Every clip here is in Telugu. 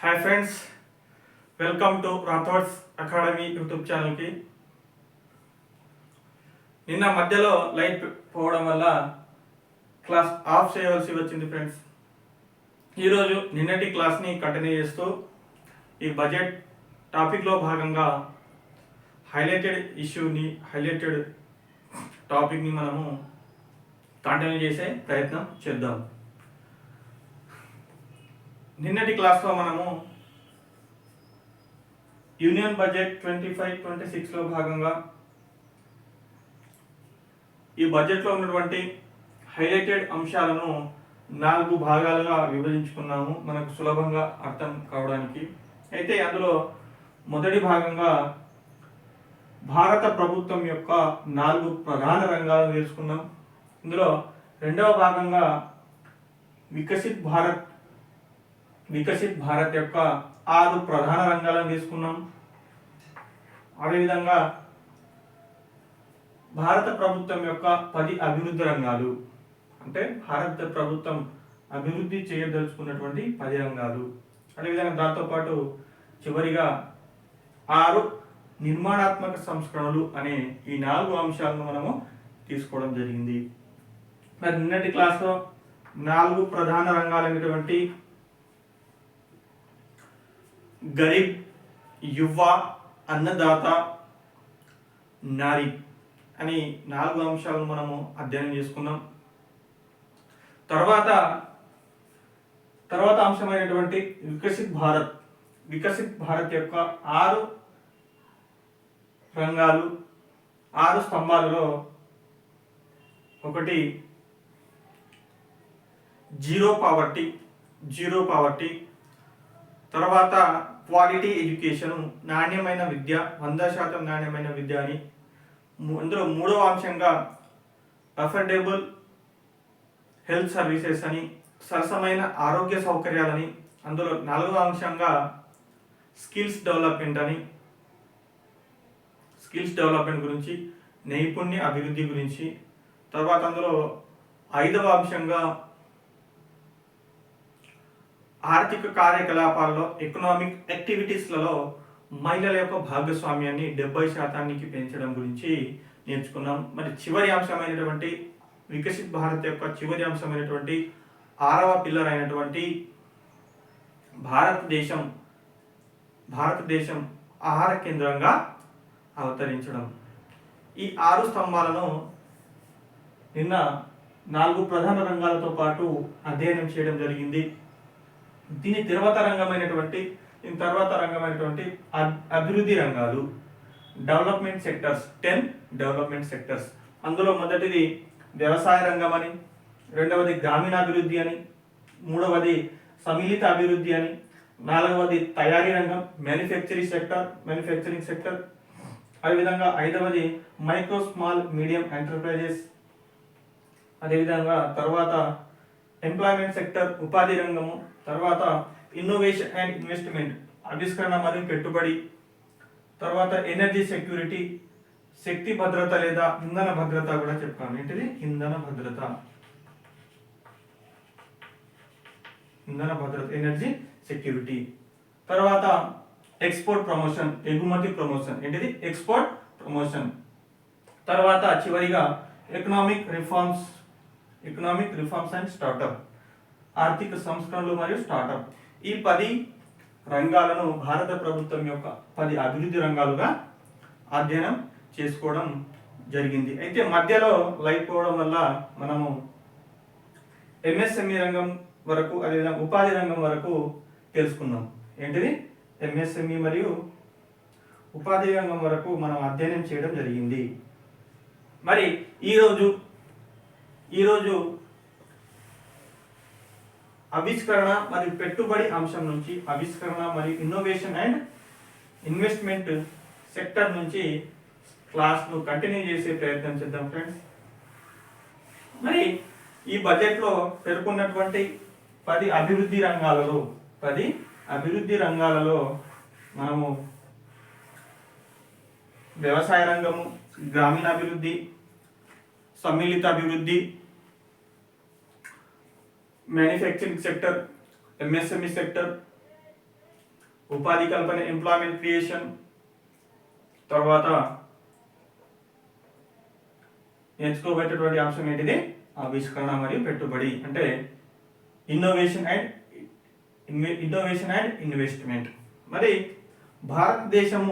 Hi friends, welcome to Rathod's academy YouTube ఛానల్కి. నిన్న మధ్యలో లైట్ పోవడం వల్ల క్లాస్ ఆఫ్ చేయవలసి వచ్చింది ఫ్రెండ్స్. ఈరోజు నిన్నటి క్లాస్ని కంటిన్యూ చేస్తూ ఈ బడ్జెట్ టాపిక్లో భాగంగా హైలైటెడ్ టాపిక్ని మనము కంటిన్యూ చేసే ప్రయత్నం చేద్దాం. నిన్నటి క్లాస్లో మనము యూనియన్ బడ్జెట్ 25-26లో భాగంగా ఈ బడ్జెట్లో ఉన్నటువంటి హైలైటెడ్ అంశాలను 4 భాగాలుగా విభజించుకున్నాము మనకు సులభంగా అర్థం కావడానికి. అయితే అందులో మొదటి భాగంగా భారత ప్రభుత్వం యొక్క 4 ప్రధాన రంగాలను తెలుసుకున్నాం. ఇందులో రెండవ భాగంగా వికసిత్ భారత్ యొక్క 6 ప్రధాన రంగాలను తీసుకున్నాం. అదేవిధంగా భారత ప్రభుత్వం యొక్క 10 అభివృద్ధి రంగాలు, అంటే భారత ప్రభుత్వం అభివృద్ధి చేయదలుచుకున్నటువంటి 10 రంగాలు. అదేవిధంగా దాంతోపాటు చివరిగా 6 నిర్మాణాత్మక సంస్కరణలు అనే ఈ 4 అంశాలను మనము తీసుకోవడం జరిగింది. మరి నిన్నటి క్లాస్లో 4 ప్రధాన రంగాలైనటువంటి గరీబ్, యువ, అన్నదాత, నారీ అని 4 అంశాలను మనము అధ్యయనం చేసుకున్నాం. తర్వాత అంశమైనటువంటి వికసిత్ భారత్ యొక్క 6 రంగాలు, 6 స్తంభాలలో ఒకటి జీరో పావర్టీ, తర్వాత క్వాలిటీ ఎడ్యుకేషన్, నాణ్యమైన విద్య, 100% నాణ్యమైన విద్య అని. అందులో మూడవ అంశంగా అఫోర్డబుల్ హెల్త్ సర్వీసెస్ అని, సరసమైన ఆరోగ్య సౌకర్యాలని. అందులో 4వ అంశంగా స్కిల్స్ డెవలప్మెంట్ గురించి, నైపుణ్య అభివృద్ధి గురించి. తర్వాత అందులో 5వ అంశంగా ఆర్థిక కార్యకలాపాల్లో, ఎకనామిక్ యాక్టివిటీస్లలో మహిళల యొక్క భాగస్వామ్యాన్ని 70%కి పెంచడం గురించి నేర్చుకున్నాం. మరి చివరి అంశమైనటువంటి వికసిత్ భారత్ యొక్క చివరి అంశమైనటువంటి 6వ పిల్లర్ అయినటువంటి భారతదేశం ఆహార కేంద్రంగా అవతరించడం. ఈ 6 స్తంభాలను నిన్న 4 ప్రధాన రంగాలతో పాటు అధ్యయనం చేయడం జరిగింది. దీని తర్వాత రంగమైనటువంటి అభివృద్ధి రంగాలు, డెవలప్మెంట్ సెక్టర్స్, 10 డెవలప్మెంట్ సెక్టర్స్. అందులో మొదటిది వ్యవసాయ రంగం అని, రెండవది గ్రామీణాభివృద్ధి అని, మూడవది సమ్మిళిత అభివృద్ధి అని, 4వది తయారీ రంగం, మ్యానుఫ్యాక్చరింగ్ సెక్టర్. అదేవిధంగా 5వది మైక్రో స్మాల్ మీడియం ఎంటర్ప్రైజెస్. అదేవిధంగా తర్వాత ఎంప్లాయ్మెంట్ సెక్టర్, ఉపాధి రంగము. తర్వాత ఇన్నోవేషన్ అండ్ ఇన్వెస్ట్మెంట్, ఆవిష్కరణ మరియు పెట్టుబడి. తర్వాత ఎనర్జీ సెక్యూరిటీ, శక్తి భద్రత లేదా ఇంధన భద్రత కూడా చెప్తాను. ఏంటిది? ఇంధన భద్రత, ఎనర్జీ సెక్యూరిటీ. తర్వాత ఎక్స్పోర్ట్ ప్రమోషన్, ఎగుమతి ప్రమోషన్. ఏంటిది? Export promotion. తర్వాత చివరిగా ఎకనామిక్ రిఫార్మ్స్ అండ్ స్టార్టప్, ఆర్థిక సంస్కరణలు మరియు స్టార్టప్. ఈ 10 రంగాలను భారత ప్రభుత్వం యొక్క 10 అభివృద్ధి రంగాలుగా అధ్యయనం చేసుకోవడం జరిగింది. అయితే మధ్యలో లైట్ పోవడం వల్ల మనము ఎంఎస్ఎంఈ రంగం వరకు, అదేవిధంగా ఉపాధి రంగం వరకు తెలుసుకున్నాం. ఏంటిది? ఎంఎస్ఎంఈ మరియు ఉపాధి రంగం వరకు మనం అధ్యయనం చేయడం జరిగింది. మరి ఈరోజు ఆవిష్కరణ మరియు పెట్టుబడి అంశం నుంచి, ఆవిష్కరణ మరియు ఇన్నోవేషన్ అండ్ ఇన్వెస్ట్మెంట్ సెక్టర్ నుంచి క్లాస్ను కంటిన్యూ చేసే ప్రయత్నం చేద్దాం ఫ్రెండ్స్. మరి ఈ బడ్జెట్లో పేర్కొన్నటువంటి 10 అభివృద్ధి రంగాలలో మనము వ్యవసాయ రంగము, గ్రామీణాభివృద్ధి, సమ్మిళిత అభివృద్ధి, మ్యానుఫ్యాక్చరింగ్ సెక్టర్, ఎంఎస్ఎంఈ సెక్టర్, ఉపాధి కల్పన ఎంప్లాయ్మెంట్ క్రియేషన్, తర్వాత నేర్చుకోబోయేటటువంటి అంశం ఏంటిది ఆవిష్కరణ మరియు పెట్టుబడి అంటే ఇన్నోవేషన్ అండ్ ఇన్వెస్ట్మెంట్. మరి భారతదేశం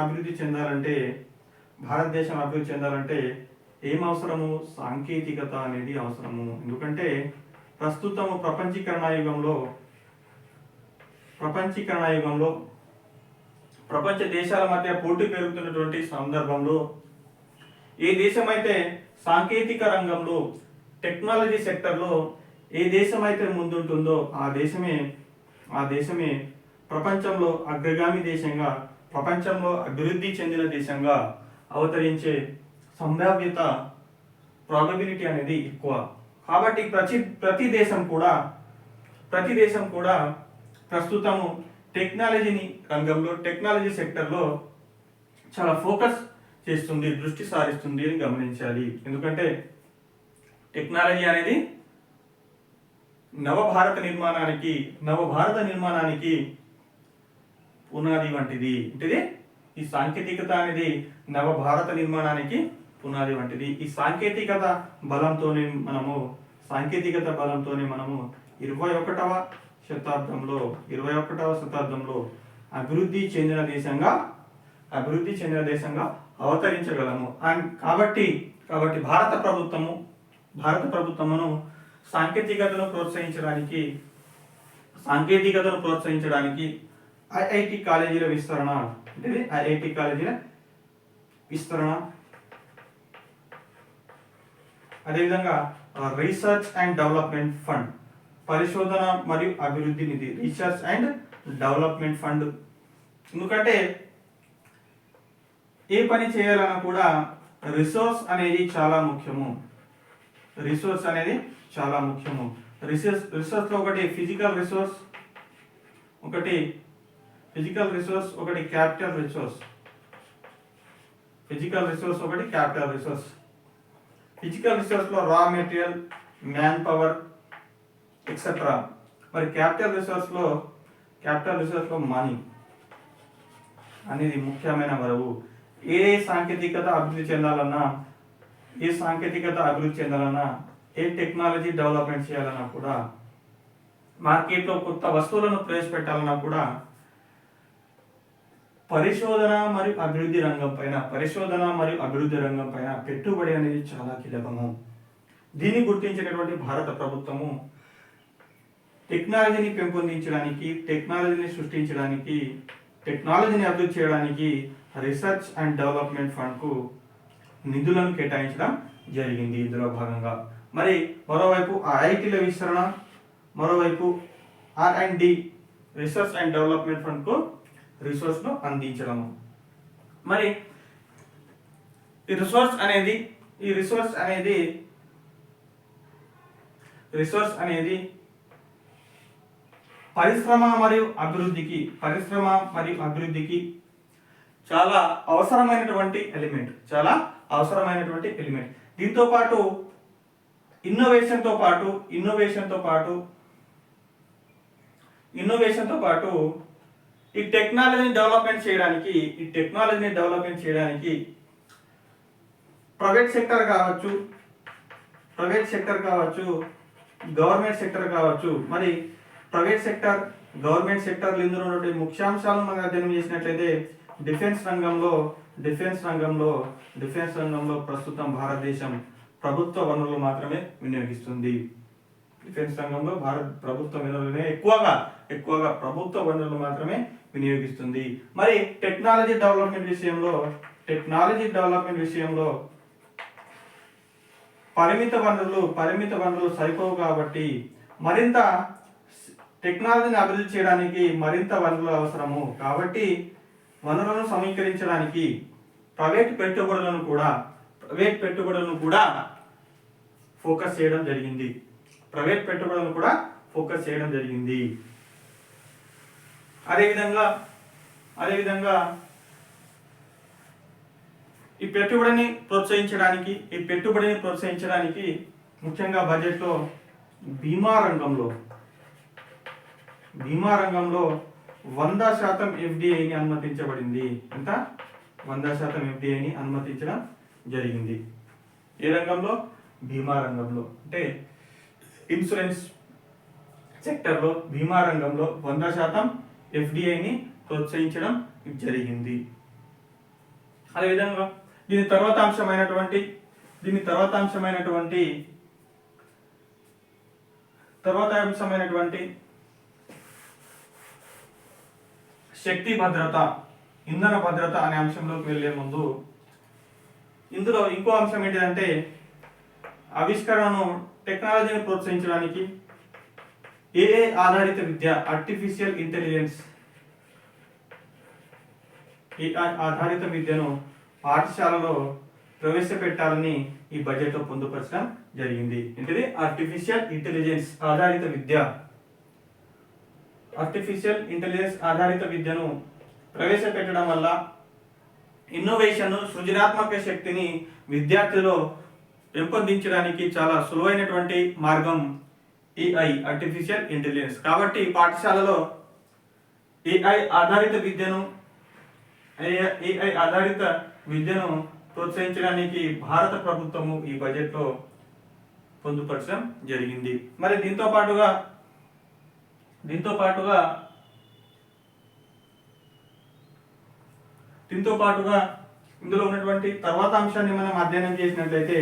అభివృద్ధి చెందాలంటే ఏం అవసరము? సాంకేతికత అనేది అవసరము. ఎందుకంటే ప్రస్తుతము ప్రపంచీకరణ యుగంలో ప్రపంచ దేశాల మధ్య పోటీ పెరుగుతున్నటువంటి సందర్భంలో ఏ దేశమైతే సాంకేతిక రంగంలో టెక్నాలజీ సెక్టర్లో ఏ దేశమైతే ముందుంటుందో ఆ దేశమే ప్రపంచంలో అగ్రగామి దేశంగా, ప్రపంచంలో అభివృద్ధి చెందిన దేశంగా అవతరించే సంభావ్యత ప్రాబబిలిటీ అనేది ఎక్కువ. కాబట్టి ప్రతి దేశం కూడా ప్రస్తుతము టెక్నాలజీ సెక్టర్లో చాలా ఫోకస్ చేస్తుంది, దృష్టి సారిస్తుంది అని గమనించాలి. ఎందుకంటే టెక్నాలజీ అనేది నవభారత నిర్మాణానికి పునాది వంటిది. అంటే ఈ సాంకేతికత అనేది నవభారత నిర్మాణానికి పునాది వంటిది. ఈ సాంకేతికత బలంతోనే మనము 21వ శతాబ్దంలో అభివృద్ధి చెందిన దేశంగా అవతరించగలము. కాబట్టి భారత ప్రభుత్వమును సాంకేతికతను ప్రోత్సహించడానికి ఐఐటి కాలేజీల విస్తరణ అదేవిధంగా రీసెర్చ్ అండ్ డెవలప్మెంట్ ఫండ్, పరిశోధన మరియు అభివృద్ధి నిధి, రీసెర్చ్ అండ్ డెవలప్మెంట్ ఫండ్. ఎందుకంటే ఏ పని చేయాలన్నా కూడా రిసోర్స్ అనేది చాలా ముఖ్యము. రిసోర్స్ లో ఒకటి ఫిజికల్ రిసోర్స్, ఒకటి క్యాపిటల్ రిసోర్స్. ఫిజికల్ రిసోర్స్ లో raw material, man power etcetera. మరి క్యాపిటల్ రిసోర్స్ లో మనీ అనేది ముఖ్యమైన వరవు. ఏ సాంకేతికత అభివృద్ధి చెందాలన్నా, ఏ టెక్నాలజీ డెవలప్మెంట్ చేయాలన్నా కూడా, మార్కెట్లో కొత్త వస్తువులను ప్రవేశపెట్టాలన్నా కూడా పరిశోధన మరియు అభివృద్ధి రంగం పైన పెట్టుబడి అనేది చాలా కీలకము. దీన్ని గుర్తించినటువంటి భారత ప్రభుత్వము టెక్నాలజీని పెంపొందించడానికి, టెక్నాలజీని సృష్టించడానికి, టెక్నాలజీని అభివృద్ధి చేయడానికి రీసెర్చ్ అండ్ డెవలప్మెంట్ ఫండ్ కు నిధులను కేటాయించడం జరిగింది. ఇందులో భాగంగా మరి మరోవైపు ఐఐటీల విస్తరణ, మరోవైపు R&D research and development fund కు రిసోర్స్ ను అందించడము. మరి ఈ రిసోర్స్ అనేది పరిశ్రమ మరియు అభివృద్ధికి చాలా అవసరమైనటువంటి ఎలిమెంట్. దీంతో పాటు ఇన్నోవేషన్ తో పాటు ఈ టెక్నాలజీని డెవలప్మెంట్ చేయడానికి ప్రైవేట్ సెక్టర్ కావచ్చు, గవర్నమెంట్ సెక్టర్ కావచ్చు. మరి ప్రైవేట్ సెక్టర్, గవర్నమెంట్ సెక్టర్లు ఇందులో ఉన్నటువంటి ముఖ్యాంశాలను మనం అధ్యయనం చేసినట్లయితే డిఫెన్స్ రంగంలో ప్రస్తుతం భారతదేశం ప్రభుత్వ వనరులు మాత్రమే వినియోగిస్తుంది. డిఫెన్స్ రంగంలో ప్రభుత్వ వనరులనే ఎక్కువగా ప్రభుత్వ వనరులు మాత్రమే వినియోగిస్తుంది. మరి టెక్నాలజీ డెవలప్మెంట్ విషయంలో పరిమిత వనరులు సరిపోవు. కాబట్టి మరింత టెక్నాలజీని అభివృద్ధి చేయడానికి మరింత వనరులు అవసరము. కాబట్టి వనరులను సమీకరించడానికి ప్రైవేట్ పెట్టుబడులను కూడా ఫోకస్ చేయడం జరిగింది. అదేవిధంగా ఈ పెట్టుబడిని ప్రోత్సహించడానికి ముఖ్యంగా బడ్జెట్లో బీమా రంగంలో 100% FDIని అనుమతించబడింది. ఎంత? 100% FDIని అనుమతించడం జరిగింది. ఏ రంగంలో? బీమా రంగంలో. అంటే ఇన్సూరెన్స్ సెక్టర్లో, బీమా రంగంలో 100% FDIని ప్రోత్సహించడం జరిగింది. అదేవిధంగా దీని తర్వాత అంశమైనటువంటి శక్తి భద్రత, ఇంధన భద్రత అనే అంశంలోకి వెళ్లే ముందు ఇందులో ఇంకో అంశం ఏంటిదంటే ఆవిష్కరణను, టెక్నాలజీని ప్రోత్సహించడానికి AI ఆధారిత విద్య, ఆర్టిఫిషియల్ ఇంటెలిజెన్స్, AI ఆధారిత విద్యను పాఠశాలలో ప్రవేశపెట్టాలని ఈ బడ్జెట్లో పొందుపరచడం జరిగింది. ఏంటిది? ఆర్టిఫిషియల్ ఇంటెలిజెన్స్ ఆధారిత విద్య. ఆర్టిఫిషియల్ ఇంటెలిజెన్స్ ఆధారిత విద్యను ప్రవేశపెట్టడం వల్ల ఇన్నోవేషన్, సృజనాత్మక శక్తిని విద్యార్థుల్లో పెంపొందించడానికి చాలా సులువైనటువంటి మార్గం AI, ఆర్టిఫిషియల్ ఇంటెలిజెన్స్. కాబట్టి పాఠశాలలో AI ఆధారిత విద్యను ప్రోత్సహించడానికి భారత ప్రభుత్వము ఈ బడ్జెట్లో పొందుపరచడం జరిగింది. మరి దీంతో పాటుగా ఇందులో ఉన్నటువంటి తర్వాత అంశాన్ని మనం అధ్యయనం చేసినట్లయితే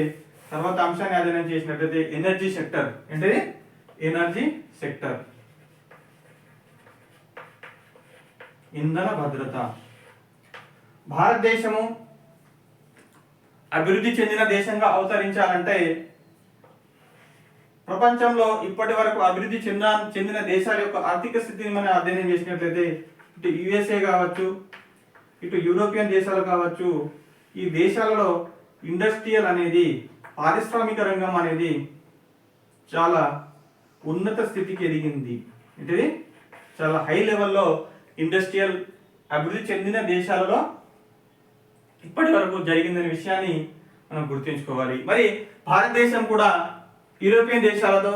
ఎనర్జీ సెక్టర్. ఏంటది? ఎనర్జీ సెక్టర్, ఇంధన భద్రత. భారతదేశము అభివృద్ధి చెందిన దేశంగా అవతరించాలంటే ప్రపంచంలో ఇప్పటి వరకు అభివృద్ధి చెందిన దేశాల యొక్క ఆర్థిక స్థితిని మనం అధ్యయనం చేసినట్లయితే ఇటు USA కావచ్చు, ఇటు యూరోపియన్ దేశాలు కావచ్చు, ఈ దేశాలలో ఇండస్ట్రియల్ అనేది, పారిశ్రామిక రంగం అనేది చాలా ఉన్నత స్థితికి ఎదిగింది. ఏంటిది? చాలా హై లెవెల్లో ఇండస్ట్రియల్ అభివృద్ధి చెందిన దేశాలలో ఇప్పటి వరకు జరిగిందనే విషయాన్ని మనం గుర్తుంచుకోవాలి. మరి భారతదేశం కూడా యూరోపియన్ దేశాలతో,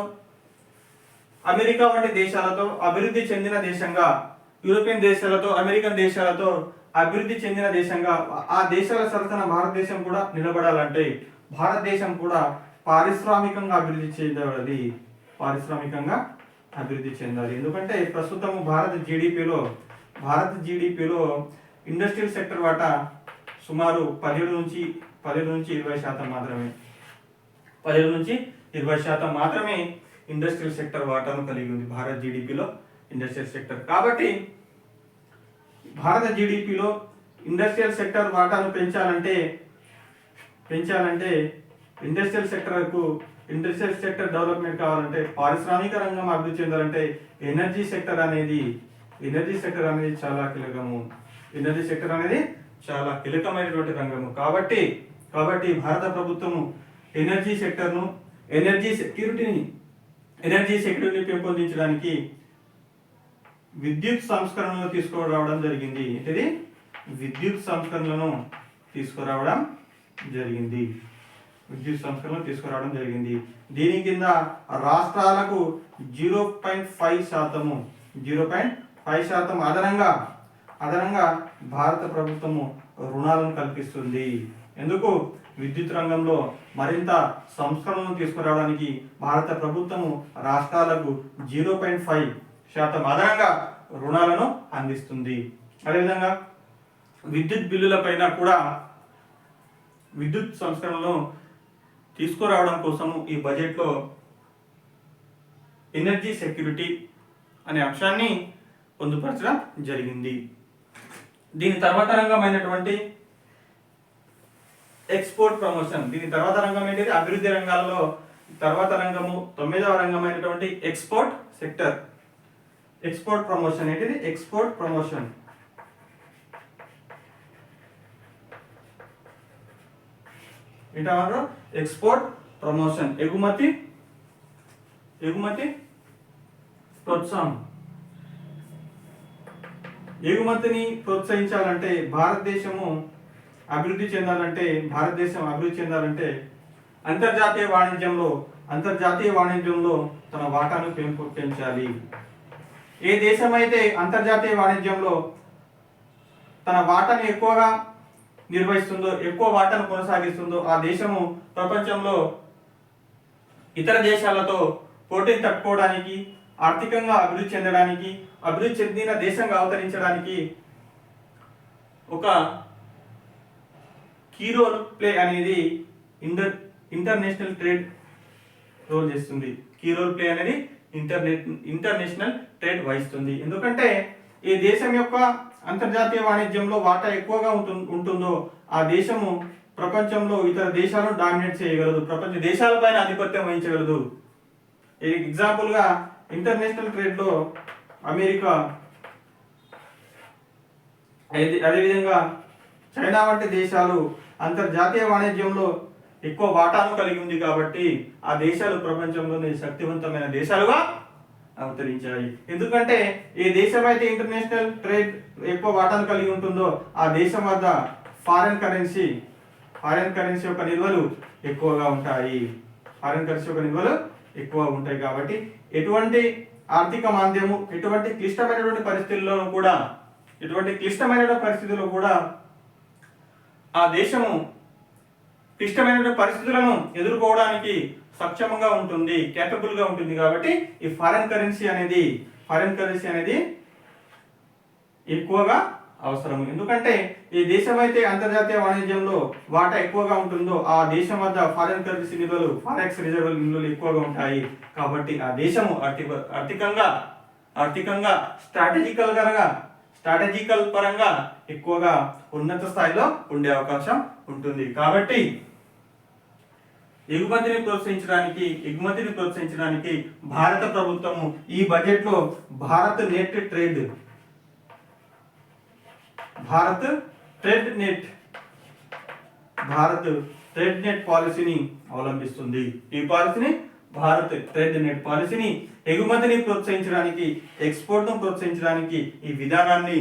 అమెరికా వంటి దేశాలతో అభివృద్ధి చెందిన దేశంగా, యూరోపియన్ దేశాలతో, అమెరికన్ దేశాలతో అభివృద్ధి చెందిన దేశంగా ఆ దేశాల సరసన భారతదేశం కూడా నిలబడాలంటే భారతదేశం కూడా పారిశ్రామికంగా అభివృద్ధి చెందాలి. ఎందుకంటే ప్రస్తుతం భారత జీడిపిలో ఇండస్ట్రియల్ సెక్టర్ వాటా సుమారు 17 నుంచి 20% మాత్రమే. 17 నుంచి 20% మాత్రమే ఇండస్ట్రియల్ సెక్టర్ వాటాను కలిగి ఉంది భారత జీడిపిలో ఇండస్ట్రియల్ సెక్టర్. కాబట్టి భారత జీడిపిలో ఇండస్ట్రియల్ సెక్టర్ వాటాను పెంచాలంటే ఇండస్ట్రియల్ సెక్టర్ డెవలప్మెంట్ కావాలంటే, పారిశ్రామిక రంగం అభివృద్ధి చెందాలంటే ఎనర్జీ సెక్టర్ అనేది చాలా కీలకము. ఎనర్జీ సెక్టర్ అనేది చాలా కీలకమైనటువంటి రంగము. కాబట్టి భారత ప్రభుత్వము ఎనర్జీ సెక్యూరిటీని పెంపొందించడానికి విద్యుత్ సంస్కరణలు తీసుకురావడం జరిగింది. ఇది విద్యుత్ సంస్కరణలను తీసుకురావడం జరిగింది. దీని కింద రాష్ట్రాలకు 0.5% అదనంగా భారత ప్రభుత్వము రుణాలను కల్పిస్తుంది. ఎందుకు? విద్యుత్ రంగంలో మరింత సంస్కరణలను తీసుకురావడానికి భారత ప్రభుత్వము రాష్ట్రాలకు 0.5% అదనంగా రుణాలను అందిస్తుంది. అదేవిధంగా విద్యుత్ బిల్లుల పైన కూడా విద్యుత్ సంస్కరణలను తీసుకురావడం కోసము ఈ బడ్జెట్లో ఎనర్జీ సెక్యూరిటీ అనే అంశాన్ని పొందుపరచడం జరిగింది. దీని తర్వాత రంగమైనటువంటి ఎక్స్పోర్ట్ ప్రమోషన్. దీని తర్వాత రంగం ఏంటిది? అభివృద్ధి రంగాల్లో తర్వాత రంగము 9వ రంగమైనటువంటి ఎక్స్పోర్ట్ సెక్టర్. ఎక్స్పోర్ట్ ప్రమోషన్ ఏంటిది? ఎక్స్పోర్ట్ ప్రమోషన్ ఏంటన్నారు? ఎక్స్పోర్ట్ ప్రమోషన్, ఎగుమతి ప్రోత్సాహం. ఎగుమతిని ప్రోత్సహించాలంటే భారతదేశం అభివృద్ధి చెందాలంటే అంతర్జాతీయ వాణిజ్యంలో తన వాటాను పెంచాలి. ఏ దేశం అయితే అంతర్జాతీయ వాణిజ్యంలో తన వాటాను ఎక్కువగా నిర్వహిస్తుందో, ఎక్కువ వాటాను కొనసాగిస్తుందో ఆ దేశము ప్రపంచంలో ఇతర దేశాలతో పోటీని తట్టుకోవడానికి, ఆర్థికంగా అభివృద్ధి చెందడానికి, అభివృద్ధి చెందిన దేశంగా అవతరించడానికి ఒక కీ రోల్ ప్లే అనేది ఇంటర్నేషనల్ ట్రేడ్ రోల్ చేస్తుంది. కీ రోల్ ప్లే అనేది ఇంటర్నేషనల్ ట్రేడ్ వహిస్తుంది. ఎందుకంటే ఈ దేశం యొక్క అంతర్జాతీయ వాణిజ్యంలో వాటా ఎక్కువగా ఉంటుందో ఆ దేశము ప్రపంచంలో ఇతర దేశాలను డామినేట్ చేయగలదు, ప్రపంచ దేశాలపైన ఆధిపత్యం వహించగలదు. ఎగ్జాంపుల్గా ఇంటర్నేషనల్ ట్రేడ్లో అమెరికా, అదేవిధంగా చైనా వంటి దేశాలు అంతర్జాతీయ వాణిజ్యంలో ఎక్కువ వాటాను కలిగి ఉంది కాబట్టి ఆ దేశాలు ప్రపంచంలోని శక్తివంతమైన దేశాలుగా అవతరించాయి. ఎందుకంటే ఏ దేశం అయితే ఇంటర్నేషనల్ ట్రేడ్ ఎక్కువ వాటాను కలిగి ఉంటుందో ఆ దేశం వద్ద ఫారెన్ కరెన్సీ యొక్క నిల్వలు ఎక్కువగా ఉంటాయి. కాబట్టి ఎటువంటి ఆర్థిక మాంద్యము, ఎటువంటి క్లిష్టమైనటువంటి పరిస్థితుల్లో కూడా ఆ దేశము క్లిష్టమైన పరిస్థితులను ఎదుర్కోవడానికి సక్షమంగా ఉంటుంది, కేపబుల్ గా ఉంటుంది. కాబట్టి ఈ ఫారెన్ కరెన్సీ అనేది ఎక్కువగా అవసరం. ఎందుకంటే ఈ దేశం అయితే అంతర్జాతీయ వాణిజ్యంలో వాటా ఎక్కువగా ఉంటుందో ఆ దేశం వద్ద ఫారెన్ కరెన్సీ నిల్వలు, ఫారెక్స్ రిజర్వ్ నిల్వలు ఎక్కువగా ఉంటాయి. కాబట్టి ఆ దేశము ఆర్థికంగా స్ట్రాటజికల్ పరంగా ఎక్కువగా ఉన్నత స్థాయిలో ఉండే అవకాశం ఉంటుంది. కాబట్టి ఎగుమతిని ప్రోత్సహించడానికి భారత ప్రభుత్వము ఈ బడ్జెట్లో భారత్ ట్రేడ్ నెట్ పాలసీని అవలంబిస్తుంది. ఈ పాలసీని భారత్ ట్రేడ్ నెట్ పాలసీని ఎగుమతిని ప్రోత్సహించడానికి, ఎక్స్పోర్ట్ను ప్రోత్సహించడానికి ఈ విధానాన్ని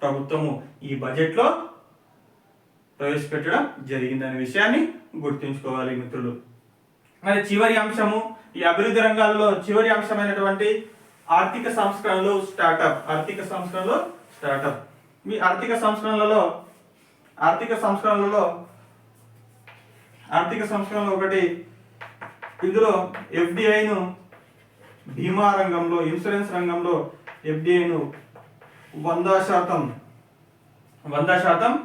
ప్రభుత్వము ఈ బడ్జెట్లో ప్రవేశపెట్టడం జరిగిందనే విషయాన్ని గుర్తుంచుకోవాలి మిత్రులు. మరి చివరి అంశము, ఈ అభివృద్ధి రంగాల్లో చివరి అంశమైనటువంటి ఆర్థిక సంస్కరణలు, స్టార్టప్. మీ ఆర్థిక సంస్కరణలో ఒకటి, ఇందులో ఎఫ్డిఐను బీమా రంగంలో, ఇన్సూరెన్స్ రంగంలో ఎఫ్డిఐను 100%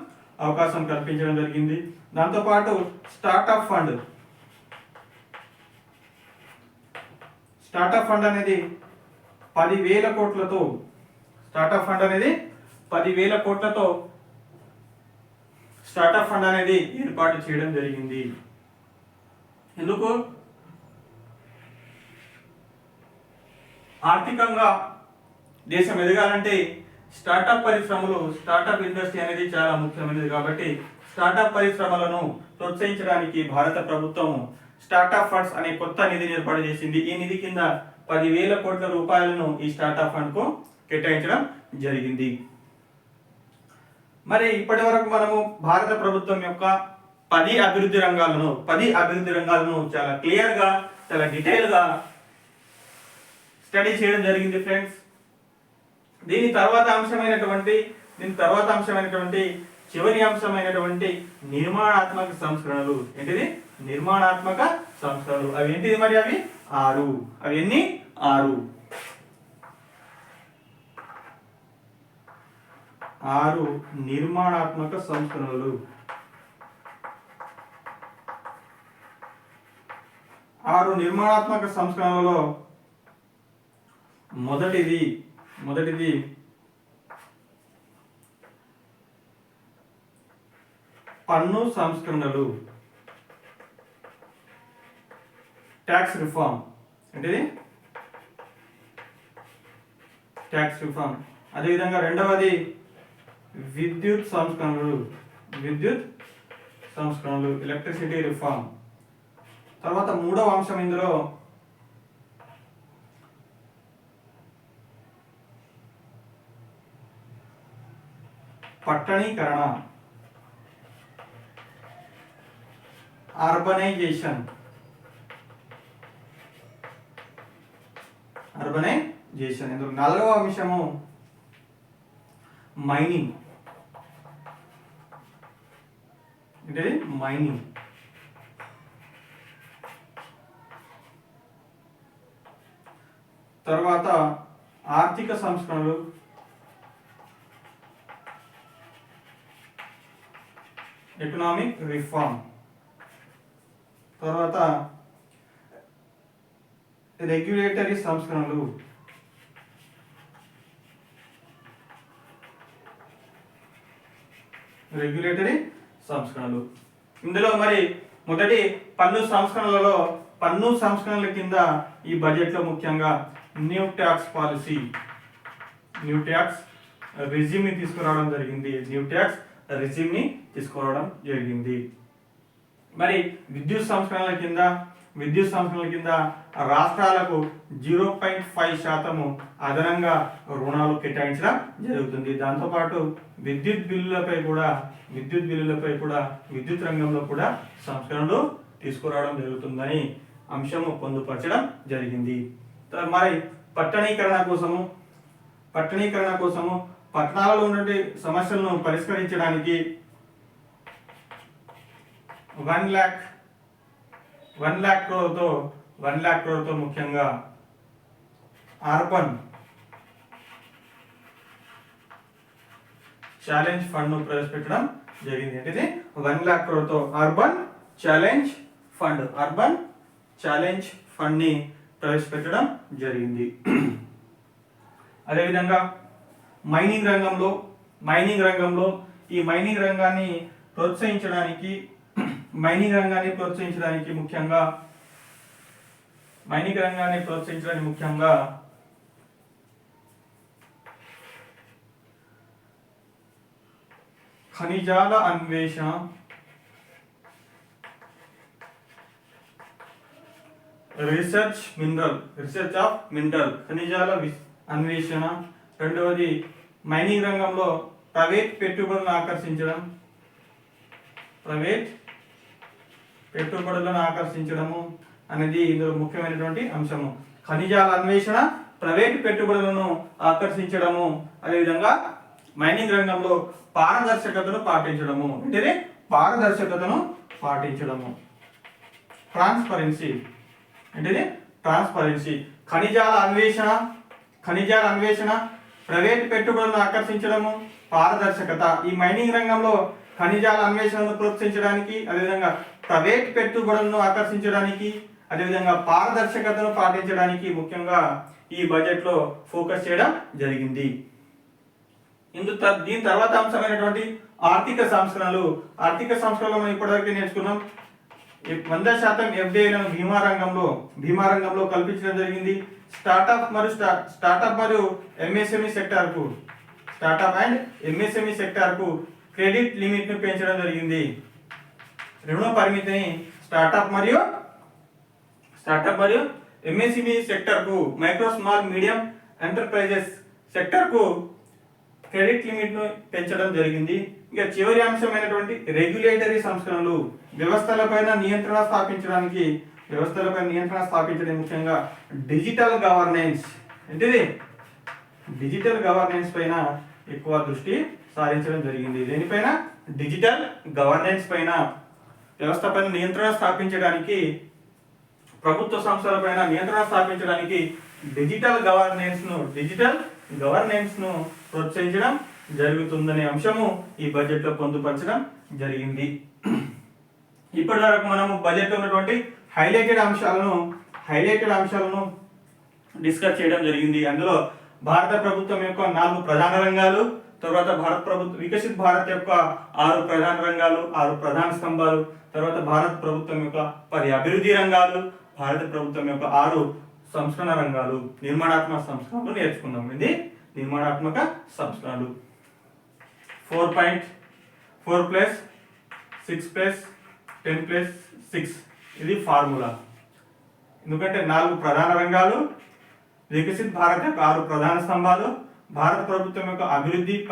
అవకాశం కల్పించడం జరిగింది. దాంతోపాటు స్టార్టప్ ఫండ్ అనేది 10,000 కోట్లతో స్టార్టప్ ఫండ్ అనేది ఏర్పాటు చేయడం జరిగింది. ఎందుకు? ఆర్థికంగా దేశం ఎదగాలంటే స్టార్టప్ ఇండస్ట్రీ అనేది చాలా ముఖ్యమైనది. కాబట్టి స్టార్టప్ పరిశ్రమలను ప్రోత్సహించడానికి భారత ప్రభుత్వం స్టార్టప్ ఫండ్స్ అనే కొత్త నిధిని ఏర్పాటు చేసింది. ఈ నిధి కింద 10,000 కోట్ల రూపాయలను ఈ స్టార్టప్ ఫండ్ కు కేటాయించడం జరిగింది. మరి ఇప్పటి వరకు మనము భారత ప్రభుత్వం యొక్క 10 అభివృద్ధి రంగాలను చాలా క్లియర్ గా, చాలా డీటెయిల్ గా స్టడీ చేయడం జరిగింది ఫ్రెండ్స్. దీని తర్వాత అంశమైనటువంటి చివరి అంశమైనటువంటి నిర్మాణాత్మక సంస్కరణలు. ఏంటిది? నిర్మాణాత్మక సంస్కరణలు. అవి ఏంటిది? మరి అవి 6. అవి ఎన్ని? 6 నిర్మాణాత్మక సంస్కరణలు. 6 నిర్మాణాత్మక సంస్కరణలలో మొదటిది పన్ను సంస్కరణలు, ట్యాక్స్ రిఫార్మ్. ఏంటిది? Tax reform. అదేవిధంగా రెండవది విద్యుత్ సంస్కరణలు, ఎలక్ట్రిసిటీ రిఫార్మ్. తర్వాత మూడవ అంశం ఇందులో పట్టణీకరణ, అర్బనైజేషన్. డిజిటలైజేషన్. ఇందులో 4వ అంశము మైనింగ్. అంటే మైనింగ్. తర్వాత ఆర్థిక సంస్కరణలు, ఎకనామిక్ రిఫార్మ్. తర్వాత రెగ్యులేటరీ సంస్కరణలు, రెగ్యులేటరీ సంస్కరణలు. ఇందులో మరి మొదటి పన్ను సంస్కరణలలో, పన్ను సంస్కరణల కింద ఈ బడ్జెట్లో ముఖ్యంగా new tax policy, new tax regime ని తీసుకురావడం జరిగింది. న్యూ ట్యాక్స్ రిజిమ్ ని తీసుకురావడం జరిగింది. మరి విద్యుత్ సంస్కరణల కింద రాష్ట్రాలకు 0.5% అదనంగా రుణాలు కేటాయించడం జరుగుతుంది. దాంతోపాటు విద్యుత్ బిల్లులపై కూడా విద్యుత్ రంగంలో కూడా సంస్కరణలు తీసుకురావడం జరుగుతుందని అంశము పొందుపరచడం జరిగింది. మరి పట్టణీకరణ కోసము పట్టణాలలో ఉన్నటువంటి సమస్యలను పరిష్కరించడానికి 1 lakh crore ముఖ్యంగా అర్బన్ ఛాలెంజ్ ఫండ్ ను ప్రవేశపెట్టడం జరిగింది. అంటే 1 lakh crore తో అర్బన్ ఛాలెంజ్ ఫండ్ ని ప్రవేశపెట్టడం జరిగింది. అదేవిధంగా మైనింగ్ రంగంలో ఈ మైనింగ్ రంగాన్ని ప్రోత్సహించడానికి ముఖ్యంగా ఖనిజాల అన్వేషణ, రీసెర్చ్ ఆఫ్ మినరల్, ఖనిజాల అన్వేషణ. రెండవది మైనింగ్ రంగంలో ప్రైవేట్ పెట్టుబడులను ఆకర్షించడము అనేది ఇందులో ముఖ్యమైనటువంటి అంశము. ఖనిజాల అన్వేషణ, ప్రైవేట్ పెట్టుబడులను ఆకర్షించడము, అదేవిధంగా మైనింగ్ రంగంలో పారదర్శకతను పాటించడము. ట్రాన్స్పరెన్సీ. ఖనిజాల అన్వేషణ, ప్రైవేట్ పెట్టుబడులను ఆకర్షించడము, పారదర్శకత. ఈ మైనింగ్ రంగంలో ఖనిజాల అన్వేషణను ప్రోత్సహించడానికి, అదేవిధంగా ప్రైవేట్ పెట్టుబడులను ఆకర్షించడానికి, అదేవిధంగా పారదర్శకతను పాటించడానికి ముఖ్యంగా ఈ బడ్జెట్లో ఫోకస్ చేయడం జరిగింది. దీని తర్వాత అంశమైనటువంటి ఆర్థిక సంస్కరణలు మనం ఇప్పటివరకు నేర్చుకున్నాం. 100% FDIలను బీమా రంగంలో కల్పించడం జరిగింది. స్టార్టప్ మరియు MSME సెక్టార్కు క్రెడిట్ లిమిట్ ను పెంచడం జరిగింది. రుణ పరిమితిని స్టార్టప్ మరియు MSME సెక్టార్కు, మైక్రో స్మాల్ మీడియం ఎంటర్ప్రైజెస్ సెక్టార్కు క్రెడిట్ లిమిట్ ను పెంచడం జరిగింది. ఇక చివరి అంశమైనటువంటి రెగ్యులేటరీ సంస్కరణలు, వ్యవస్థలపైన నియంత్రణ స్థాపించడానికి ముఖ్యంగా డిజిటల్ గవర్నెన్స్ పైన ఎక్కువ దృష్టి సారించడం జరిగింది. దేనిపైన? డిజిటల్ గవర్నెన్స్ పైన, వ్యవస్థ పైన నియంత్రణ స్థాపించడానికి, ప్రభుత్వ సంస్థలపైన నియంత్రణ స్థాపించడానికి డిజిటల్ గవర్నెన్స్ ను ప్రోత్సహించడం జరుగుతుందనే అంశము ఈ బడ్జెట్లో పొందుపరచడం జరిగింది. ఇప్పటి వరకు మనము బడ్జెట్లో ఉన్నటువంటి హైలైటెడ్ అంశాలను డిస్కస్ చేయడం జరిగింది. అందులో భారత ప్రభుత్వం యొక్క 4 ప్రధాన రంగాలు, తర్వాత వికసిత్ భారత్ యొక్క 6 ప్రధాన రంగాలు, 6 ప్రధాన స్తంభాలు, తర్వాత భారత ప్రభుత్వం యొక్క 10 అభివృద్ధి రంగాలు, భారత ప్రభుత్వం యొక్క 6 సంస్కరణ రంగాలు, నిర్మాణాత్మక సంస్కరణలు నేర్చుకున్నాం. ఇది నిర్మాణాత్మక సంస్కరణలు. 4+6+10+6 ఇది ఫార్ములా. ఎందుకంటే 4 ప్రధాన రంగాలు, వికసిత్ భారత్ యొక్క 6 ప్రధాన స్తంభాలు, భారత ప్రభుత్వం యొక్క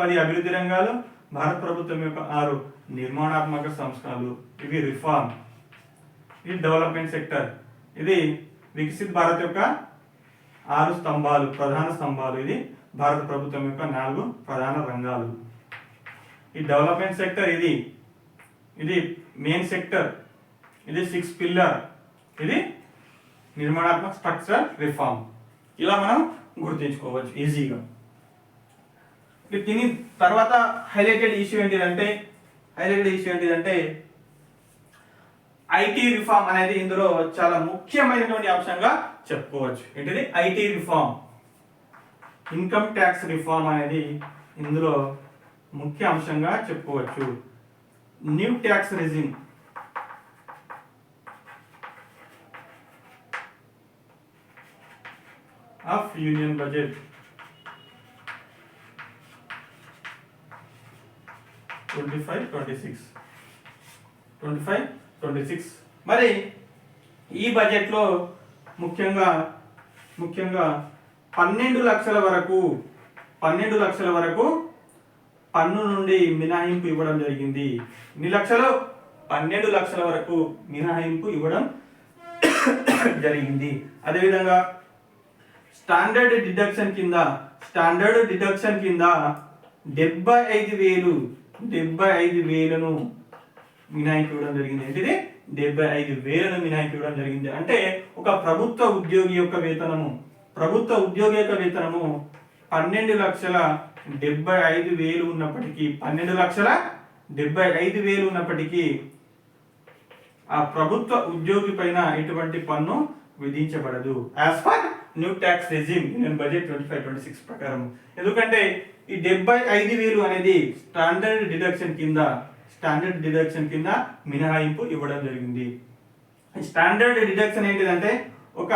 10 అభివృద్ధి రంగాలు, భారత ప్రభుత్వం యొక్క 6 నిర్మాణాత్మక సంస్కరణలు. ఇవి రిఫార్మ్, ఇది డెవలప్మెంట్ సెక్టర్, ఇది వికసిత్ భారత్ యొక్క 6 స్తంభాలు, ప్రధాన స్తంభాలు. ఇది భారత ప్రభుత్వం యొక్క 4 ప్రధాన రంగాలు. ఈ డెవలప్మెంట్ సెక్టర్ ఇది మెయిన్ సెక్టర్, ఇది 6 పిల్లర్, ఇది నిర్మాణాత్మక స్ట్రక్చరల్ రిఫార్మ్. ఇలా మనం గుర్తుంచుకోవచ్చు ఈజీగా. దీని తర్వాత హైలైటెడ్ ఇష్యూ ఏంటిదంటే ఐటీ రిఫార్మ్ అనేది ఇందులో చాలా ముఖ్యమైనటువంటి అంశంగా చెప్పుకోవచ్చు. ఏంటిది? IT reform, income tax reform అనేది ఇందులో ముఖ్య అంశంగా చెప్పుకోవచ్చు. New tax regime of union budget 25-26. మరి ఈ బడ్జెట్లో ముఖ్యంగా 12 లక్షల వరకు పన్ను నుండి మినహాయింపు ఇవ్వడం జరిగింది. ఎన్ని లక్షలు? 12 లక్షల వరకు మినహాయింపు ఇవ్వడం జరిగింది. అదేవిధంగా స్టాండర్డ్ డిడక్షన్ కింద 75,000ను మినహాయింపు ఇవ్వడం జరిగింది. ఏంటిది? 75,000ను మినహాయింపు ఇవ్వడం జరిగింది. అంటే ఒక ప్రభుత్వ ఉద్యోగి యొక్క వేతనము 12,75,000 ఉన్నప్పటికీ ఆ ప్రభుత్వ ఉద్యోగి పైన ఎటువంటి పన్ను విధించబడదు as per new tax regime union budget 25-26 ప్రకారం. ఎందుకంటే ఈ 75,000 అనేది స్టాండర్డ్ డిడక్షన్ కింద మినహాయింపు ఇవ్వడం జరిగింది. స్టాండర్డ్ డిడక్షన్ ఏంటిదంటే ఒక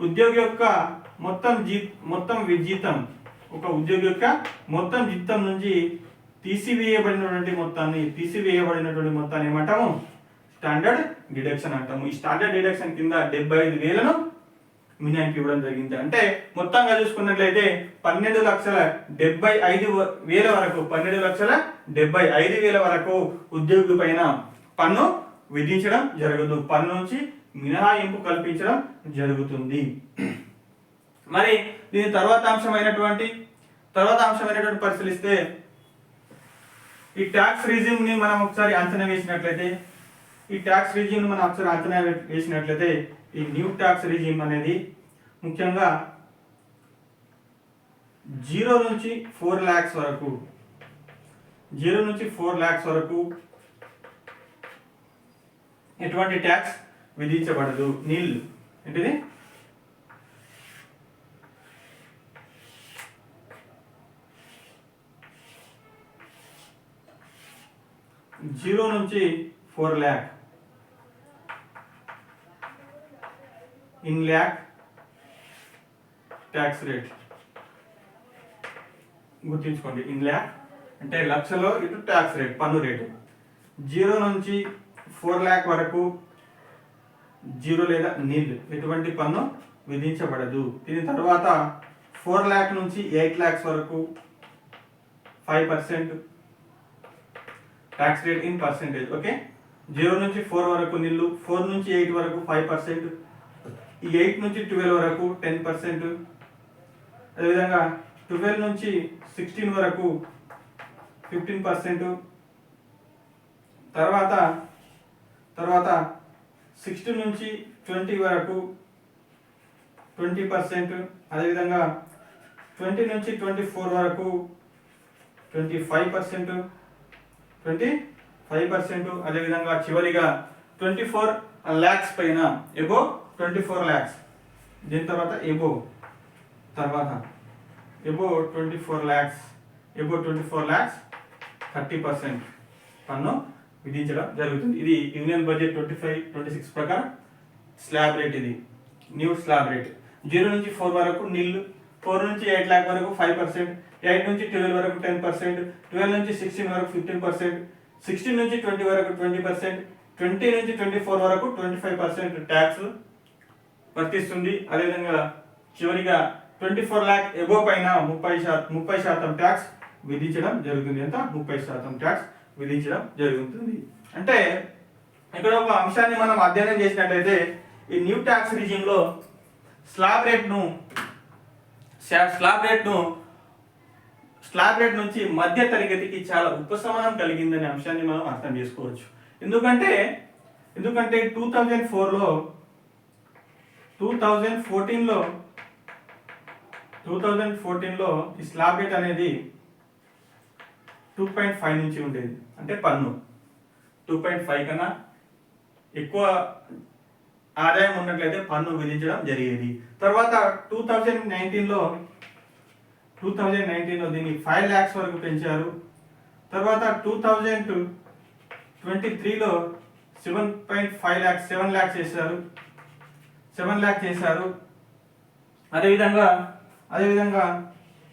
ఉద్యోగి యొక్క మొత్తం జీతం నుంచి తీసివేయబడినటువంటి మొత్తాన్ని ఏమంటాము? స్టాండర్డ్ డిడక్షన్ అంటాము. ఈ స్టాండర్డ్ డిడక్షన్ కింద 75,000ను మినహాయింపు ఇవ్వడం జరిగింది. అంటే మొత్తంగా చూసుకున్నట్లయితే 12,75,000 వరకు ఉద్యోగి పైన పన్ను విధించడం జరగదు. పన్ను నుంచి మినహాయింపు కల్పించడం జరుగుతుంది. మరి దీని తర్వాత అంశమైనటువంటి పరిశీలిస్తే ఈ ట్యాక్స్ రిజిమ్ ని మనం ఒకసారి అంచనా వేసినట్లయితే ఈ న్యూ ట్యాక్స్ రిజిమ్ అనేది ముఖ్యంగా 0 నుంచి 4 lakhs వరకు ఎటువంటి ట్యాక్స్ విధించబడదు. నీల్ ఏంటిది? 0 నుంచి 4 lakh in lakh tax rate గుర్తుంచుకోండి. ఇన్ ల్యాక్ అంటే లక్షలో ఇటు ట్యాక్స్ రేట్ పన్ను రేటు. 0 నుంచి 4 lakh వరకు 0 లేదా నిల్ ఎటువంటి పన్ను విధించబడదు. దీని తర్వాత 4 lakh నుంచి 8 lakhs వరకు 5% tax rate in percentage. Okay, 0 నుంచి 4 వరకు నిల్లు, 4 నుంచి 8 వరకు 5%, ఈ 8 నుంచి 12 వరకు 10%, అదేవిధంగా 12 నుంచి 16 వరకు 15%, తర్వాత 16 నుంచి 20 వరకు 20%, అదేవిధంగా 20 నుంచి 24 వరకు 25%, అదేవిధంగా చివరిగా 24 lakhs పైన ఎబో 24 lakhs, దీని తర్వాత ఎబో 24 lakhs 30% పన్ను విధించడం జరుగుతుంది. ఇది యూనియన్ బడ్జెట్ 25-26 ప్రకారం స్లాబ్ రేట్. ఇది న్యూ స్లాబ్ రేట్. 0 నుంచి 4 వరకు నిల్, 4 నుంచి 8 lakh వరకు 5%, 8 నుంచి 12 వరకు 10%, 12 నుంచి 16 వరకు 15%, 16 నుంచి 20 వరకు 20%, 20 నుంచి 24 వరకు 25% ట్యాక్స్ వర్తిస్తుంది. అదేవిధంగా చివరిగా 24 lakh ఎబో పైన 30% ట్యాక్స్ విధించడం జరుగుతుంది. ఎంత? 30% ట్యాక్స్ విధించడం జరుగుతుంది. అంటే ఇక్కడ ఒక అంశాన్ని మనం అధ్యయనం చేసినట్లయితే ఈ న్యూ ట్యాక్స్ రిజిమ్ లో స్లాబ్ రేట్ ను స్లాబ్ రేట్ నుంచి మధ్య తరగతికి చాలా ఉపశమనం కలిగిందనే అంశాన్ని మనం అర్థం చేసుకోవచ్చు. ఎందుకంటే 2014లో ఈ స్లాబ్ రేట్ అనేది 2.5 నుంచి ఉండేది. అంటే పన్ను 2.5 కన్నా ఎక్కువ ఆదాయం ఉన్నట్లయితే పన్ను విధించడం జరిగేది. తర్వాత 2019లో దీన్ని 5 lakhs వరకు పెంచారు. తర్వాత 2023లో 7.5 lakhs 7 lakhs చేశారు. అదేవిధంగా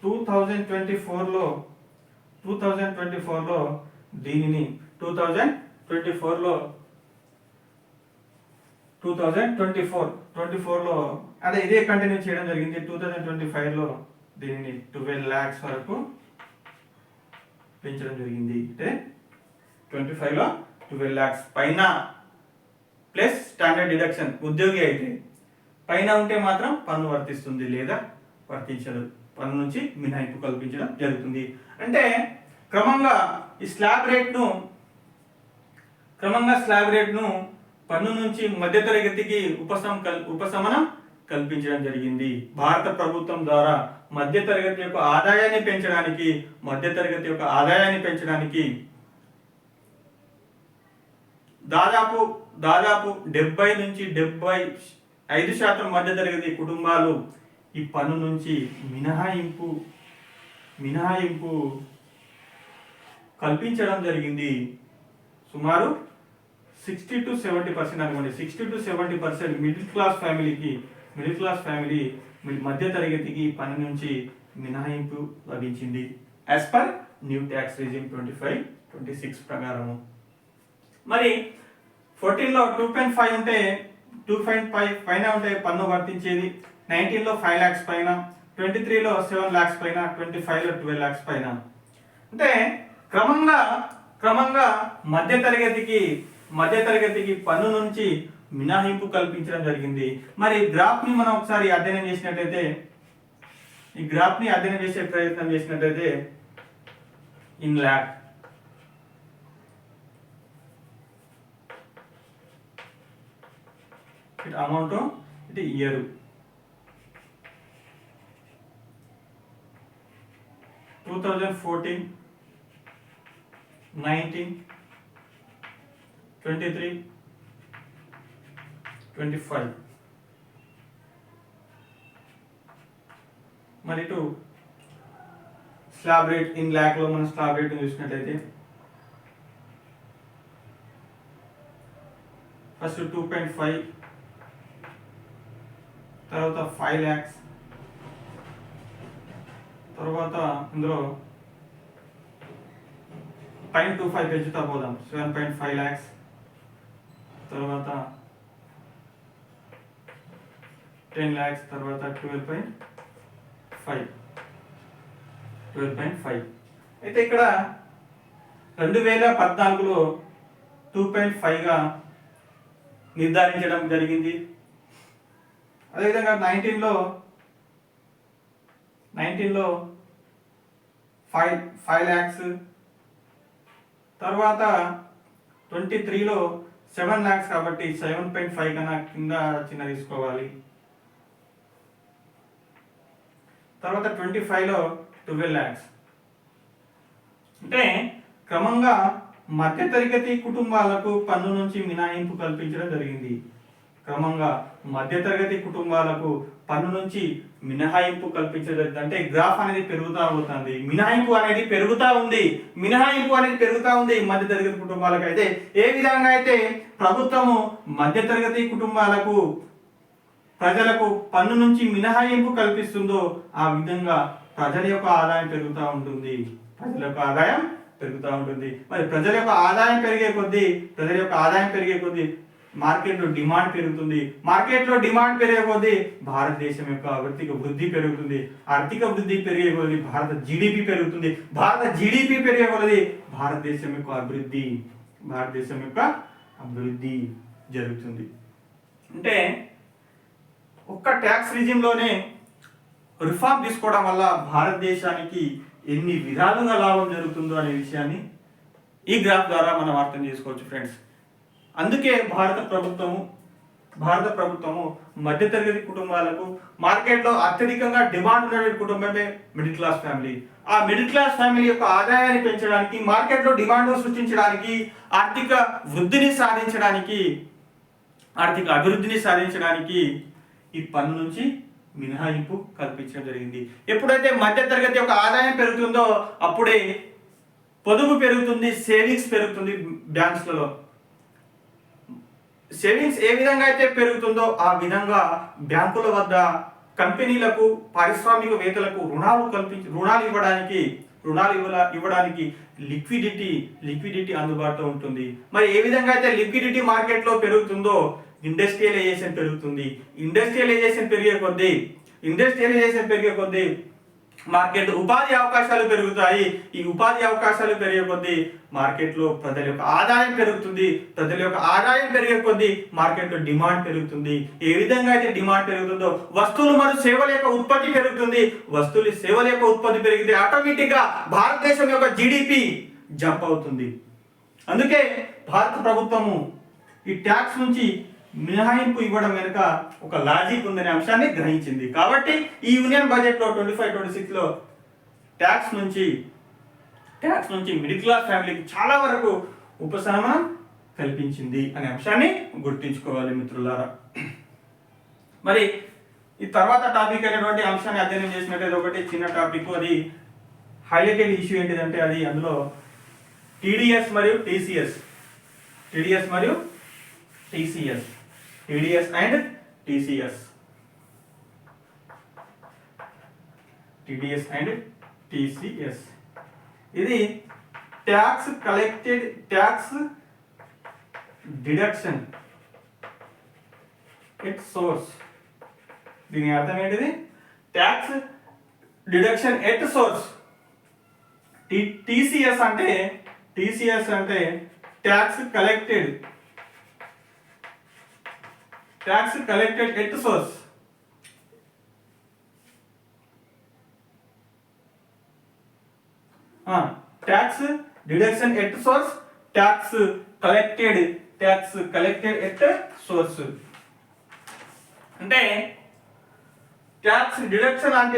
2024లో దీనిని 2024లో అదే ఇదే కంటిన్యూ చేయడం జరిగింది. 2025లో దీనిని 12 lakhs వరకు పెంచడం జరిగింది. అంటే 25లో 12 lakhs పైన ప్లస్ స్టాండర్డ్ డిడక్షన్. ఉద్యోగి అయితే పైన ఉంటే మాత్రం పన్ను వర్తిస్తుంది, లేదా వర్తించదు. పన్ను నుంచి మినహాయింపు కల్పించడం జరుగుతుంది. అంటే క్రమంగా స్లాబ్ రేట్ను పన్ను నుంచి మధ్యతరగతికి ఉపశమనం కల్పించడం జరిగింది. భారత ప్రభుత్వం ద్వారా మధ్యతరగతి యొక్క ఆదాయాన్ని పెంచడానికి దాదాపు 70 నుంచి 75% మధ్యతరగతి కుటుంబాలు ఈ పన్ను నుంచి మినహాయింపు కల్పించడం జరిగింది. సుమారు 60 to 70% అనుకోండి. 60 to 70% మిడిల్ క్లాస్ ఫ్యామిలీ మధ్య తరగతికి పన్ను నుంచి మినహాయింపు లభించింది. As per new tax regime 25-26 ప్రకారము. మరి 14లో 2.5 ఉంటే 2.5 పైన ఉంటే పన్ను వర్తించేది. 19లో 5 lakhs పైన, 23లో 7 lakhs పైన, 25లో 12 lakhs పైన. అంటే క్రమంగా మధ్య తరగతికి పన్ను నుంచి మినహాయింపు కల్పించడం జరిగింది. మరి గ్రాఫ్ని మనం ఒకసారి అధ్యయనం చేసే ప్రయత్నం చేసినట్లయితే ఇన్ ల్యాక్ ఇటు అమౌంట్, ఇటు ఇయర్. 2014, 19, 23, 25. మరి ఇటు స్లాబ్ రేట్ ఇన్ ల్యాక్ లో మనం స్లాబ్ రేట్ చూసినట్లయితే ఫస్ట్ 2.5, తర్వాత 5 lakhs, తర్వాత ఇందులో 0.25 పెంచుతా పోదాం 7.5 lakhs, తర్వాత 10 lakhs, తర్వాత 12.5. అయితే ఇక్కడ 2014లో 2.5గా నిర్ధారించడం జరిగింది. అదేవిధంగా 19లో 5 lakhs, తర్వాత 23లో 7 lakhs కాబట్టి 7.5 కన్నా కింద చిన్న తీసుకోవాలి. తర్వాత 25లో 12 lakhs. అంటే క్రమంగా మధ్యతరగతి కుటుంబాలకు పన్ను నుంచి మినహాయింపు కల్పించడం జరిగింది. అంటే గ్రాఫ్ అనేది పెరుగుతూ పోతుంది. మినహాయింపు అనేది పెరుగుతూ ఉంది మధ్యతరగతి కుటుంబాలకు. అయితే ఏ విధంగా అయితే ప్రభుత్వము మధ్యతరగతి కుటుంబాలకు ప్రజలకు పన్ను నుంచి మినహాయింపు కల్పిస్తుందో ఆ విధంగా ప్రజల యొక్క ఆదాయం పెరుగుతూ ఉంటుంది. మరి ప్రజల యొక్క ఆదాయం పెరిగే కొద్దీ మార్కెట్లో డిమాండ్ పెరుగుతుంది. మార్కెట్లో డిమాండ్ పెరిగే కొద్దీ భారతదేశం యొక్క ఆర్థిక వృద్ధి పెరుగుతుంది. ఆర్థిక వృద్ధి పెరిగే కొద్దీ భారత జీడిపి పెరుగుతుంది. జీడిపి పెరిగే కొద్దీ భారతదేశం యొక్క అభివృద్ధి జరుగుతుంది. అంటే ఒక్క ట్యాక్స్ రిజిమ్లోనే రిఫార్మ్ తీసుకోవడం వల్ల భారతదేశానికి ఎన్ని విధాలుగా లాభం జరుగుతుందో అనే విషయాన్ని ఈ గ్రాఫ్ ద్వారా మనం అర్థం చేసుకోవచ్చు ఫ్రెండ్స్. అందుకే భారత ప్రభుత్వము మధ్యతరగతి కుటుంబాలకు మార్కెట్లో అత్యధికంగా డిమాండ్ ఉన్న కుటుంబమే మిడిల్ క్లాస్ ఫ్యామిలీ. ఆ మిడిల్ క్లాస్ ఫ్యామిలీ యొక్క ఆదాయాన్ని పెంచడానికి, మార్కెట్లో డిమాండ్ సృష్టించడానికి, ఆర్థిక అభివృద్ధిని సాధించడానికి ఈ పన్ను నుంచి మినహాయింపు కల్పించడం జరిగింది. ఎప్పుడైతే మధ్యతరగతి యొక్క ఆదాయం పెరుగుతుందో అప్పుడే పొదుపు పెరుగుతుంది, సేవింగ్స్ పెరుగుతుంది. బ్యాంక్స్లలో సేవింగ్స్ ఏ విధంగా అయితే పెరుగుతుందో ఆ విధంగా బ్యాంకుల వద్ద కంపెనీలకు, పారిశ్రామికవేత్తలకు రుణాలు ఇవ్వడానికి లిక్విడిటీ అందుబాటులో ఉంటుంది. మరి ఏ విధంగా అయితే లిక్విడిటీ మార్కెట్లో పెరుగుతుందో ఇండస్ట్రియలైజేషన్ పెరుగుతుంది. ఇండస్ట్రియలైజేషన్ పెరిగే కొద్దీ మార్కెట్ ఉపాధి అవకాశాలు పెరుగుతాయి. ఈ ఉపాధి అవకాశాలు పెరిగే కొద్దీ మార్కెట్లో ప్రజల యొక్క ఆదాయం పెరుగుతుంది. ప్రజల యొక్క ఆదాయం పెరిగే కొద్దీ మార్కెట్లో డిమాండ్ పెరుగుతుంది. ఏ విధంగా అయితే డిమాండ్ పెరుగుతుందో వస్తువులు మరియు సేవల యొక్క ఉత్పత్తి పెరుగుతుంది. సేవల యొక్క ఉత్పత్తి పెరిగితే ఆటోమేటిక్గా భారతదేశం యొక్క జీడిపి జంప్ అవుతుంది. అందుకే భారత ప్రభుత్వము ఈ ట్యాక్స్ నుంచి మినహాయింపు ఇవ్వడం వెనుక ఒక లాజిక్ ఉందనే అంశాన్ని గ్రహించింది. కాబట్టి ఈ యూనియన్ బడ్జెట్లో 25-26లో ట్యాక్స్ నుంచి మిడిల్ క్లాస్ ఫ్యామిలీకి చాలా వరకు ఉపశమనం కల్పించింది అనే అంశాన్ని గుర్తుంచుకోవాలి మిత్రులారా. మరి ఈ తర్వాత టాపిక్ అనేటువంటి అంశాన్ని అధ్యయనం చేసినట్టయితే ఒకటి చిన్న టాపిక్, అది హైలైటెడ్ ఇష్యూ ఏంటిదంటే అది అందులో టీడీఎస్ మరియు టీసీఎస్ TDS and TCS. ఇది ట్యాక్స్ డిడక్షన్ ఎట్ సోర్స్. దీని అర్థం ఏంటిది? Tax deduction at source. TCS అంటే tax collected at source. Tax deduction at source, tax collected at source. అంటే ట్యాక్స్ డిడక్షన్ అంటే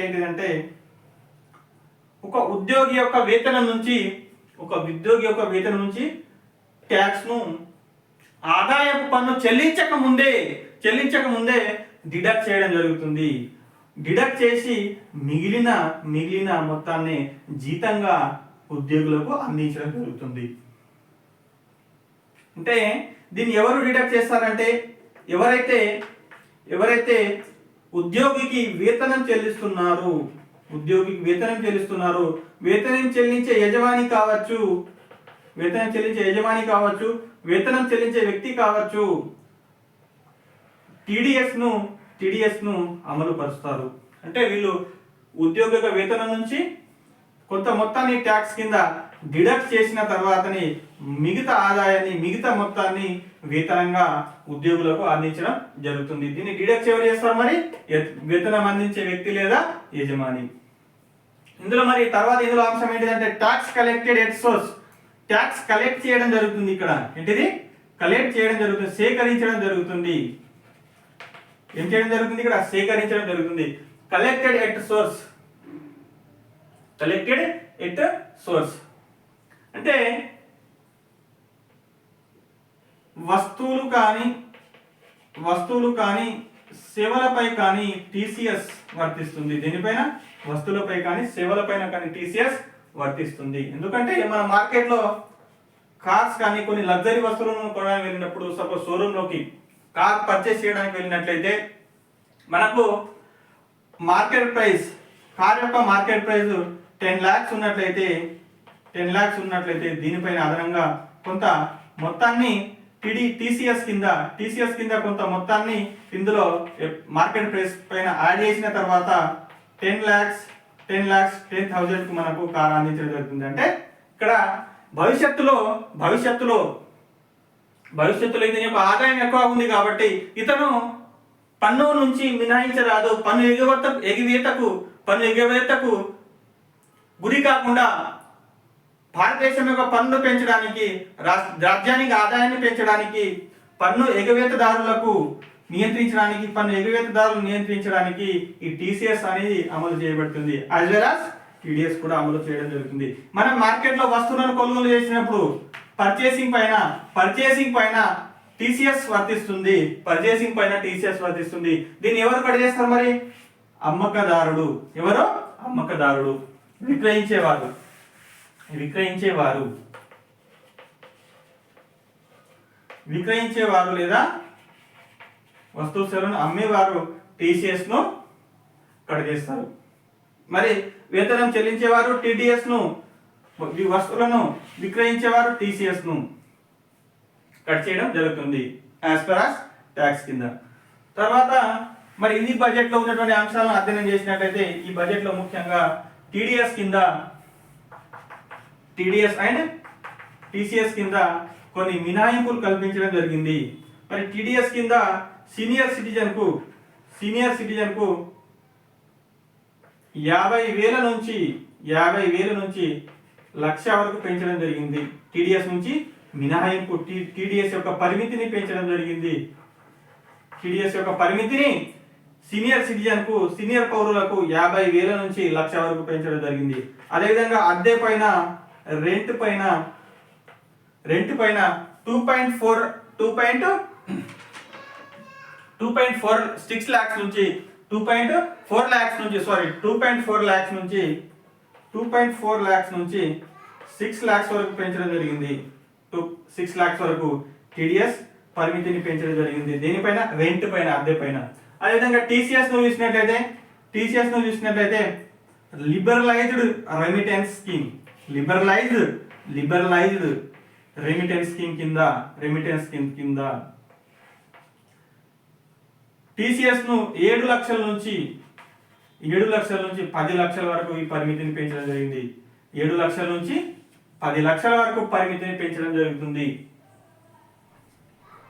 ఏంటిదంటే ఒక ఉద్యోగి యొక్క వేతనం నుంచి ట్యాక్స్ ను ఆదాయపు పన్ను చెల్లించక ముందే డిడక్ట్ చేయడం జరుగుతుంది. డిడక్ట్ చేసి మిగిలిన మొత్తాన్ని జీతంగా ఉద్యోగులకు అందించడం జరుగుతుంది. అంటే దీన్ని ఎవరు డిడక్ట్ చేస్తారంటే ఎవరైతే ఉద్యోగికి వేతనం చెల్లిస్తున్నారో, వేతనం చెల్లించే యజమాని కావచ్చు, వేతనం చెల్లించే వ్యక్తి కావచ్చు, టీడీఎస్ ను అమలు పరుస్తారు. అంటే వీళ్ళు ఉద్యోగ వేతనం నుంచి కొంత మొత్తాన్ని ట్యాక్స్ కింద డిడక్ట్ చేసిన తర్వాతని మిగతా మొత్తాన్ని వేతనంగా ఉద్యోగులకు అందించడం జరుగుతుంది. దీన్ని డిడక్ట్ ఎవరు చేస్తారు? మరి వేతనం అందించే వ్యక్తి లేదా యజమాని. ఇందులో అంశం ఏంటిదంటే tax collected at source. Tax collect చేయడం జరుగుతుంది. ఇక్కడ ఏంటిది? కలెక్ట్ చేయడం జరుగుతుంది, సేకరించడం జరుగుతుంది. ఏం చేయడం జరుగుతుంది? ఇక్కడ సేకరించడం జరుగుతుంది. కలెక్టెడ్ ఎట్ సోర్స్ అంటే వస్తువులు కానీ సేవలపై కానీ టీసీఎస్ వర్తిస్తుంది. దీనిపైన వస్తువులపై కానీ సేవలపైన కానీ టీసీఎస్ వర్తిస్తుంది. ఎందుకంటే మన మార్కెట్లో కార్స్ కానీ కొన్ని లగ్జరీ వస్తువులను కొనడానికి వెళ్ళినప్పుడు, సపోజ్ షోరూంలోకి కార్ పర్చేస్ చేయడానికి వెళ్ళినట్లయితే మనకు కార్ యొక్క మార్కెట్ ప్రైస్ 10 lakhs ఉన్నట్లయితే దీనిపైన అదనంగా కొంత మొత్తాన్ని టీసీఎస్ కింద కొంత మొత్తాన్ని ఇందులో మార్కెట్ ప్రైస్ పైన యాడ్ చేసిన తర్వాత 10,00,000 కు మనకు కార్ అందించడం జరుగుతుంది. అంటే ఇక్కడ భవిష్యత్తులో ఇతని యొక్క ఆదాయం ఎక్కువ ఉంది కాబట్టి ఇతను పన్ను నుంచి మినహాయించరాదు. పన్ను ఎగవేతకు గురి కాకుండా భారతదేశం యొక్క పన్ను పెంచడానికి, రాజ్యానికి ఆదాయాన్ని పెంచడానికి, పన్ను ఎగవేతదారులను నియంత్రించడానికి ఈ టీసీఎస్ అనేది అమలు చేయబడుతుంది. యాజ్ వెల్ యాజ్ టీడీఎస్ కూడా అమలు చేయడం జరుగుతుంది. మనం మార్కెట్లో వస్తువులను కొనుగోలు చేసినప్పుడు పర్చేసింగ్ పైన టీసీఎస్ వర్తిస్తుంది. దీన్ని ఎవరు కట్ చేస్తారు మరి? అమ్మకదారుడు. ఎవరు? అమ్మకదారుడు. విక్రయించేవారు లేదా వస్తువు సేవలను అమ్మేవారు టీసీఎస్ ను కట్ చేస్తారు. మరి వేతనం చెల్లించేవారు టీడీఎస్ ను, ఈ వస్తువులను విక్రయించేవారు టీసీఎస్ ను కట్ చేయడం జరుగుతుంది యాజ్ పర్ యాజ్ ట్యాక్స్ కింద. తర్వాత మరి ఇది బడ్జెట్ లో ఉన్నటువంటి అంశాలను అధ్యయనం చేసినట్లయితే ఈ బడ్జెట్ లో ముఖ్యంగా టీడీఎస్ అండ్ టీసీఎస్ కింద కొన్ని మినహాయింపులు కల్పించడం జరిగింది. మరి టీడీఎస్ కింద సీనియర్ సిటిజన్ కు 50,000 నుంచి 1,00,000 వరకు పెంచడం జరిగింది. టీడీఎస్ నుంచి మినహాయింపు, టీడీఎస్ యొక్క పరిమితిని పెంచడం జరిగింది. సీనియర్ పౌరులకు 50,000 నుంచి 1,00,000 వరకు పెంచడం జరిగింది. అదేవిధంగా అద్దె పైన, రెంట్ పైన 2.4 lakhs నుంచి 2.4 lakhs నుంచి 6 lakhs వరకు పెంచడం జరిగింది. 6 lakhs వరకు టీడీఎస్ పరిమితిని పెంచడం జరిగింది. దేనిపైన? రెంట్ పైన, అద్దె పైన. అదేవిధంగా టీసీఎస్ ను చూసినట్లయితే లిబరలైజ్డ్ రెమిటెన్స్ స్కీమ్ కింద టీసీఎస్ ను 7 లక్షల నుంచి 10 లక్షల వరకు ఈ పరిమితిని పెంచడం జరిగింది. 7 లక్షల నుంచి 10 లక్షల వరకు పరిమితిని పెంచడం జరుగుతుంది.